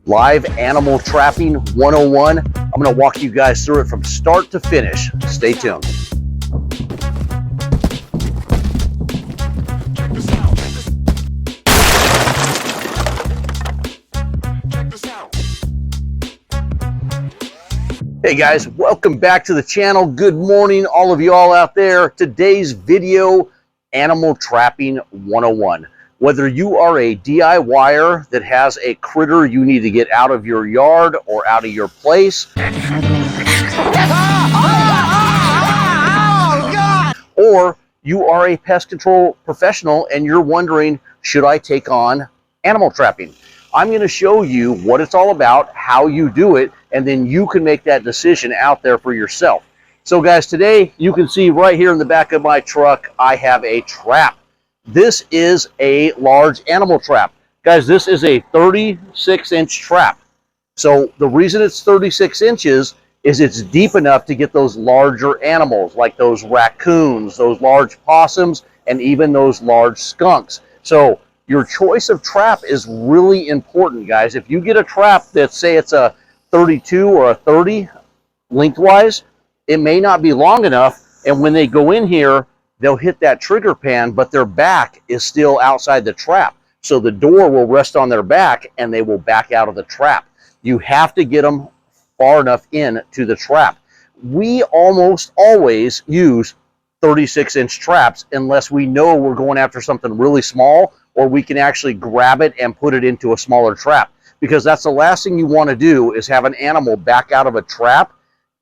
Live Animal Trapping 101. I'm going to walk you guys through it from start to finish. Stay tuned. Hey guys, welcome back to the channel. Good morning, all of you all out there. Today's video, Animal Trapping 101. Whether you are a DIYer that has a critter you need to get out of your yard or out of your place, or you are a pest control professional and you're wondering, should I take on animal trapping? I'm going to show you what it's all about, how you do it, and then you can make that decision out there for yourself. So guys, today you can see right here in the back of my truck, I have a trap. This is a large animal trap. Guys, this is a 36-inch trap. So the reason it's 36 inches is it's deep enough to get those larger animals, like those raccoons, those large possums, and even those large skunks. So your choice of trap is really important, guys. If you get a trap that, say it's a 32 or a 30 lengthwise, it may not be long enough, and when they go in here, they'll hit that trigger pan, but their back is still outside the trap. So the door will rest on their back and they will back out of the trap. You have to get them far enough in to the trap. We almost always use 36-inch traps unless we know we're going after something really small, or we can actually grab it and put it into a smaller trap. Because that's the last thing you want to do is have an animal back out of a trap.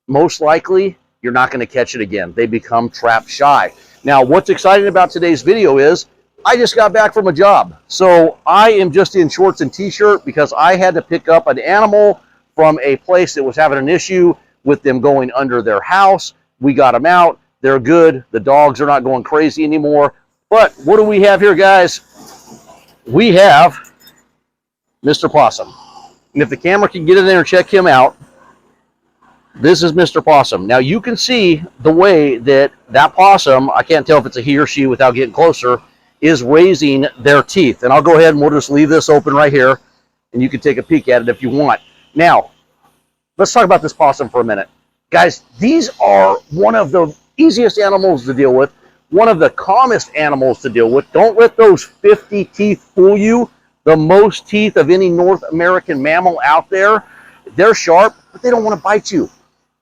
Most likely, you're not going to catch it again. They become trap shy. Now, what's exciting about today's video is I just got back from a job. So I am just in shorts and t-shirt because I had to pick up an animal from a place that was having an issue with them going under their house. We got them out. They're good. The dogs are not going crazy anymore. But what do we have here, guys? We have Mr. Possum. And if the camera can get in there and check him out, this is Mr. Possum. Now you can see the way that that possum, I can't tell if it's a he or she without getting closer, is raising their teeth. And I'll go ahead and we'll just leave this open right here and you can take a peek at it if you want. Now, let's talk about this possum for a minute. Guys, these are one of the easiest animals to deal with, one of the calmest animals to deal with. Don't let those 50 teeth fool you. The most teeth of any North American mammal out there. They're sharp, but they don't want to bite you.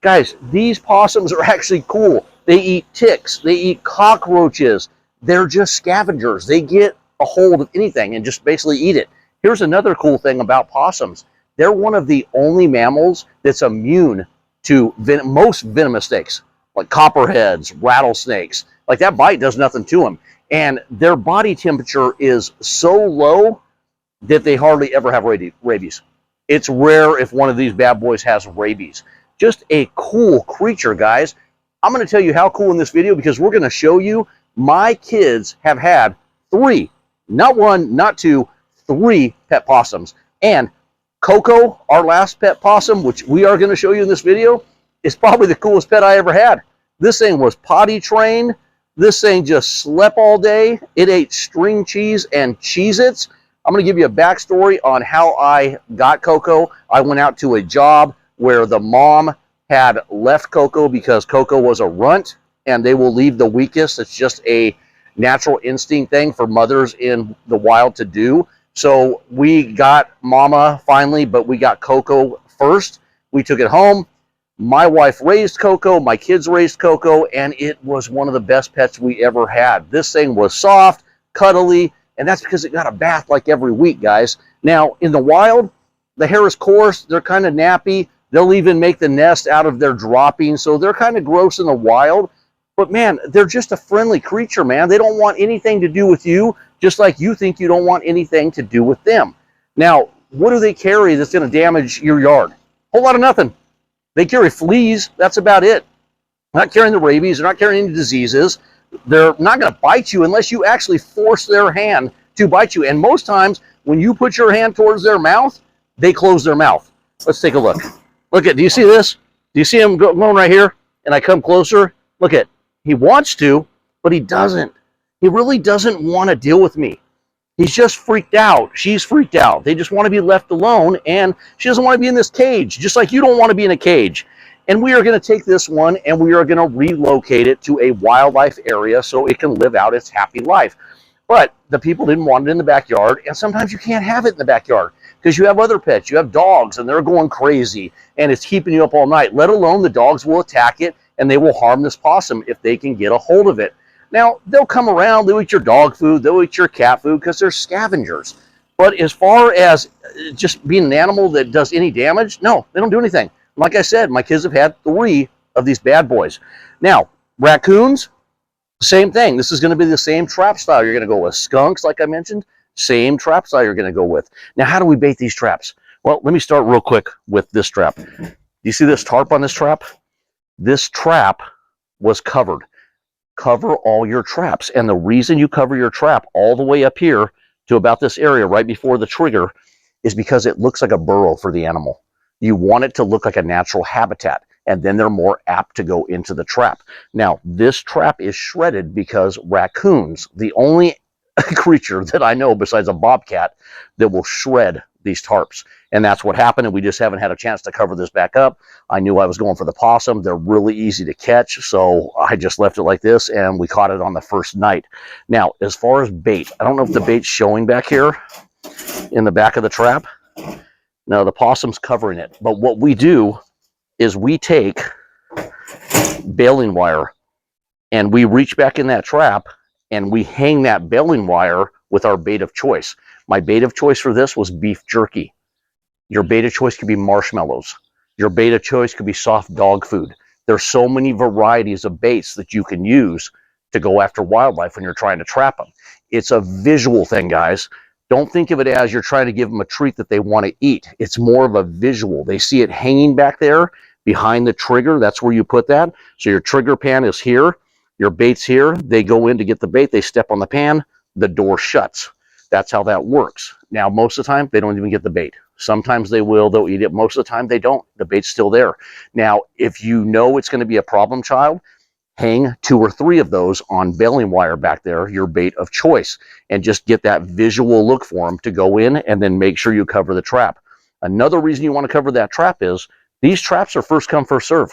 Guys, these possums are actually cool. They eat ticks. They eat cockroaches. They're just scavengers. They get a hold of anything and just basically eat it. Here's another cool thing about possums. They're one of the only mammals that's immune to most venomous snakes, like copperheads, rattlesnakes. Like that bite does nothing to them. And their body temperature is so low that they hardly ever have rabies. It's rare if one of these bad boys has rabies. Just a cool creature, guys. I'm going to tell you how cool in this video because we're going to show you my kids have had 3, not 1, not 2, 3 pet possums. And Coco, our last pet possum, which we are going to show you in this video, is probably the coolest pet I ever had. This thing was potty trained. This thing just slept all day. It ate string cheese and Cheez-Its. I'm going to give you a backstory on how I got Coco. I went out to a job where the mom had left Coco because Coco was a runt, and they will leave the weakest. It's just a natural instinct thing for mothers in the wild to do. So we got Mama finally, but we got Coco first. We took it home. My wife raised Coco. My kids raised Coco, and it was one of the best pets we ever had. This thing was soft, cuddly, and that's because it got a bath like every week, guys. Now, in the wild, the hair is coarse. They're kind of nappy. They'll even make the nest out of their droppings, so they're kind of gross in the wild. But, man, they're just a friendly creature, man. They don't want anything to do with you, just like you think you don't want anything to do with them. Now, what do they carry that's going to damage your yard? A whole lot of nothing. They carry fleas. That's about it. They're not carrying the rabies. They're not carrying any diseases. They're not going to bite you unless you actually force their hand to bite you. And most times, when you put your hand towards their mouth, they close their mouth. Let's take a look. Look at, do you see this? Do you see him going right here? And I come closer. Look at, he wants to, but he doesn't. He really doesn't want to deal with me. He's just freaked out. She's freaked out. They just want to be left alone, and she doesn't want to be in this cage, just like you don't want to be in a cage. And we are going to take this one and we are going to relocate it to a wildlife area so it can live out its happy life. But the people didn't want it in the backyard, and sometimes you can't have it in the backyard because you have other pets. You have dogs, and they're going crazy, and it's keeping you up all night, let alone the dogs will attack it, and they will harm this possum if they can get a hold of it. Now, they'll come around, they'll eat your dog food, they'll eat your cat food because they're scavengers. But as far as just being an animal that does any damage, no, they don't do anything. Like I said, my kids have had 3 of these bad boys. Now, raccoons, same thing. This is going to be the same trap style you're going to go with. Skunks, like I mentioned, same trap style you're going to go with. Now, how do we bait these traps? Well, let me start real quick with this trap. You see this tarp on this trap? This trap was covered. Cover all your traps. And the reason you cover your trap all the way up here to about this area right before the trigger is because it looks like a burrow for the animal. You want it to look like a natural habitat, and then they're more apt to go into the trap. Now, this trap is shredded because raccoons, the only creature that I know besides a bobcat that will shred these tarps. And that's what happened, and we just haven't had a chance to cover this back up. I knew I was going for the possum. They're really easy to catch, so I just left it like this, and we caught it on the first night. Now, as far as bait, I don't know if the bait's showing back here in the back of the trap. No, the possum's covering it. But what we do is we take baling wire, and we reach back in that trap, and we hang that baling wire with our bait of choice. My bait of choice for this was beef jerky. Your bait of choice could be marshmallows. Your bait of choice could be soft dog food. There's so many varieties of baits that you can use to go after wildlife when you're trying to trap them. It's a visual thing, guys. Don't think of it as you're trying to give them a treat that they want to eat. It's more of a visual. They see it hanging back there behind the trigger. That's where you put that. So your trigger pan is here. Your bait's here. They go in to get the bait. They step on the pan. The door shuts. That's how that works. Now, most of the time, they don't even get the bait. Sometimes they will. They'll eat it. Most of the time, they don't. The bait's still there. Now, if you know it's going to be a problem child, hang 2 or 3 of those on baling wire back there, your bait of choice, and just get that visual look for them to go in, and then make sure you cover the trap. Another reason you want to cover that trap is these traps are first come, first serve.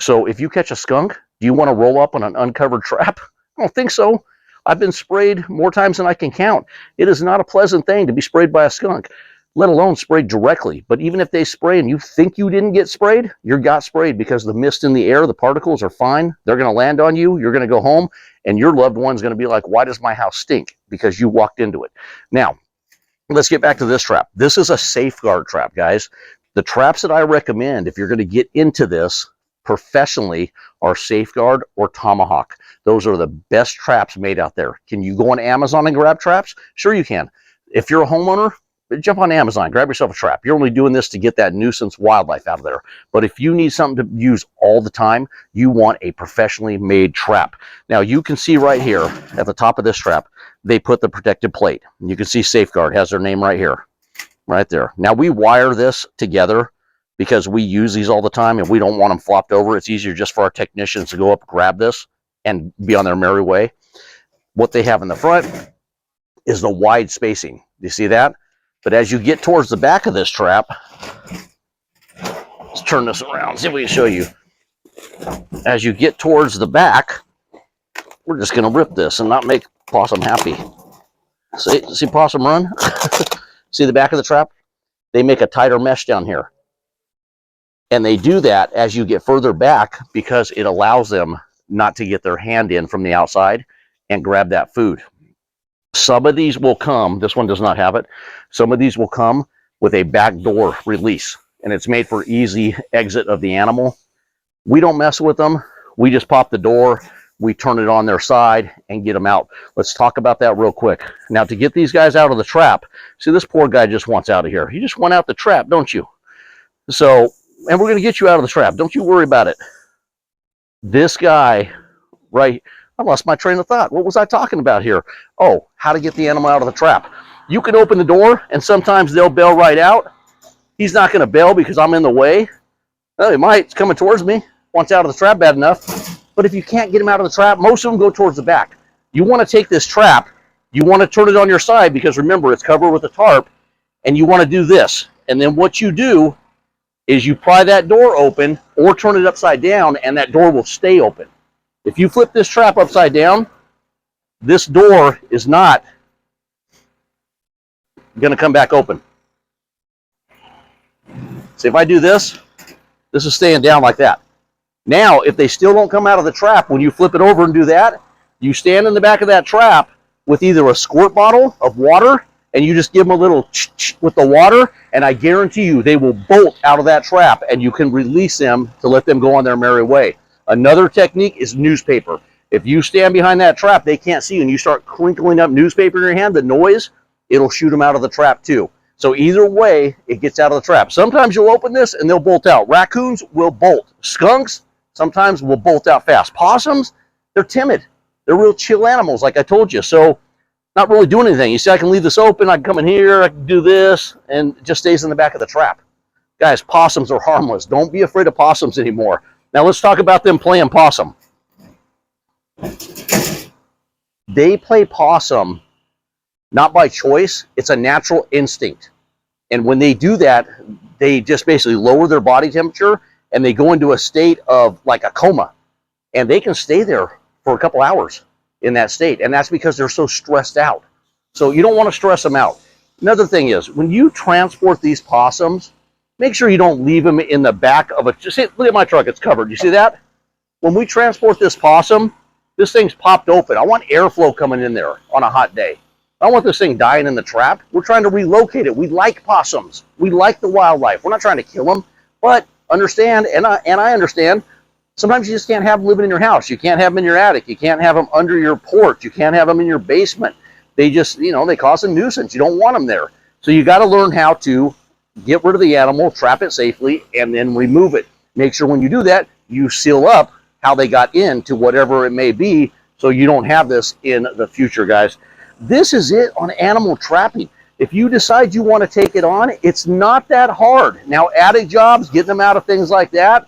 So if you catch a skunk, do you want to roll up on an uncovered trap? I don't think so. I've been sprayed more times than I can count. It is not a pleasant thing to be sprayed by a skunk, let alone sprayed directly. But even if they spray and you think you didn't get sprayed, you got sprayed because the mist in the air, the particles are fine. They're going to land on you. You're going to go home, and your loved one's going to be like, why does my house stink? Because you walked into it. Now, let's get back to this trap. This is a safeguard trap, guys. The traps that I recommend if you're going to get into this professionally are Safeguard or Tomahawk. Those are the best traps made out there. Can you go on Amazon and grab traps? Sure you can. If you're a homeowner, jump on Amazon, grab yourself a trap. You're only doing this to get that nuisance wildlife out of there. But if you need something to use all the time, you want a professionally made trap. Now you can see right here at the top of this trap, they put the protective plate. You can see Safeguard has their name right here, right there. Now we wire this together because we use these all the time and we don't want them flopped over. It's easier just for our technicians to go up, grab this, and be on their merry way. What they have in the front is the wide spacing. Do you see that? But as you get towards the back of this trap, let's turn this around, see if we can show you. As you get towards the back, we're just going to rip this and not make possum happy. See possum run? See the back of the trap? They make a tighter mesh down here. And they do that as you get further back because it allows them not to get their hand in from the outside and grab that food. Some of these will come, this one does not have it, some of these will come with a back door release, and it's made for easy exit of the animal. We don't mess with them. We just pop the door, we turn it on their side and get them out. Let's talk about that real quick. Now, to get these guys out of the trap, see, this poor guy just wants out of here. You just want out the trap, don't you? So, and we're going to get you out of the trap. Don't you worry about it. This guy, right, I lost my train of thought. What was I talking about here? Oh, how to get the animal out of the trap. You can open the door, and sometimes they'll bail right out. He's not going to bail because I'm in the way. Well, he might. It's coming towards me. Wants out of the trap bad enough. But if you can't get him out of the trap, most of them go towards the back. You want to take this trap You want to turn it on your side because remember, it's covered with a tarp, and you want to do this. And then what you do is you pry that door open or turn it upside down, and that door will stay open. If you flip this trap upside down, this door is not going to come back open. So if I do this, this is staying down like that. Now, if they still don't come out of the trap, when you flip it over and do that, you stand in the back of that trap with either a squirt bottle of water, and you just give them a little with the water, and I guarantee you they will bolt out of that trap, and you can release them to let them go on their merry way. Another technique is newspaper. If you stand behind that trap, they can't see you, and you start crinkling up newspaper in your hand, the noise, it'll shoot them out of the trap too. So either way, it gets out of the trap. Sometimes you'll open this and they'll bolt out. Raccoons will bolt. Skunks sometimes will bolt out fast. Possums, they're timid. They're real chill animals, like I told you. So not really doing anything. You see, I can leave this open. I can come in here. I can do this, and it just stays in the back of the trap. Guys, possums are harmless. Don't be afraid of possums anymore. Now let's talk about them playing possum. They play possum not by choice. It's a natural instinct. And when they do that, they just basically lower their body temperature and they go into a state of like a coma. And they can stay there for a couple hours in that state. And that's because they're so stressed out. So you don't want to stress them out. Another thing is, when you transport these possums, make sure you don't leave them in the back of a, just look at my truck, it's covered. You see that? When we transport this possum, this thing's popped open. I want airflow coming in there on a hot day. I don't want this thing dying in the trap. We're trying to relocate it. We like possums. We like the wildlife. We're not trying to kill them, but understand, and I understand, sometimes you just can't have them living in your house. You can't have them in your attic. You can't have them under your porch. You can't have them in your basement. They just, you know, they cause a nuisance. You don't want them there. So you got to learn how to get rid of the animal, trap it safely, and then remove it. Make sure when you do that, you seal up how they got into whatever it may be, so you don't have this in the future, guys. This is it on animal trapping. If you decide you want to take it on, it's not that hard. Now, attic jobs, getting them out of things like that,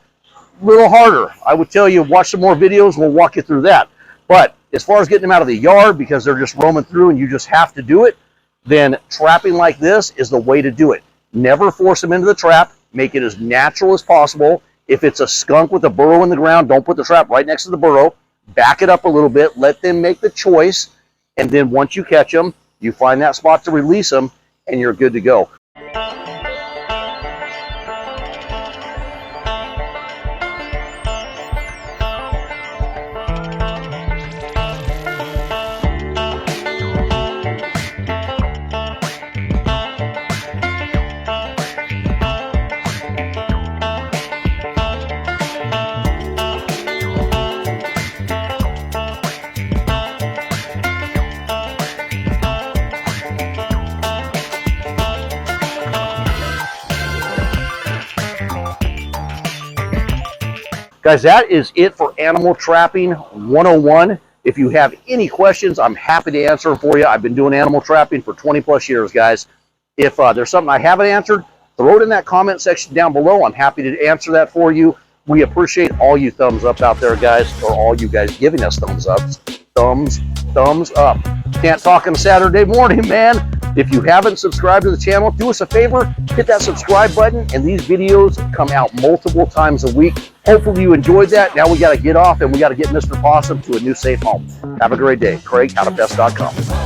a little harder. I would tell you, watch some more videos, we'll walk you through that. But as far as getting them out of the yard, because they're just roaming through and you just have to do it, then trapping like this is the way to do it. Never force them into the trap. Make it as natural as possible. If it's a skunk with a burrow in the ground, don't put the trap right next to the burrow. Back it up a little bit. Let them make the choice. And then once you catch them, you find that spot to release them, and you're good to go. Guys, that is it for Animal Trapping 101. If you have any questions, I'm happy to answer them for you. I've been doing animal trapping for 20 plus years, guys. If there's something I haven't answered, throw it in that comment section down below. I'm happy to answer that for you. We appreciate all you thumbs up out there, guys, or all you guys giving us thumbs ups. Thumbs up. Can't talk on a Saturday morning, man. If you haven't subscribed to the channel, do us a favor, hit that subscribe button, and these videos come out multiple times a week. Hopefully you enjoyed that. Now we got to get off and we got to get Mr. Possum to a new safe home. Have a great day. Craig, howtopest.com.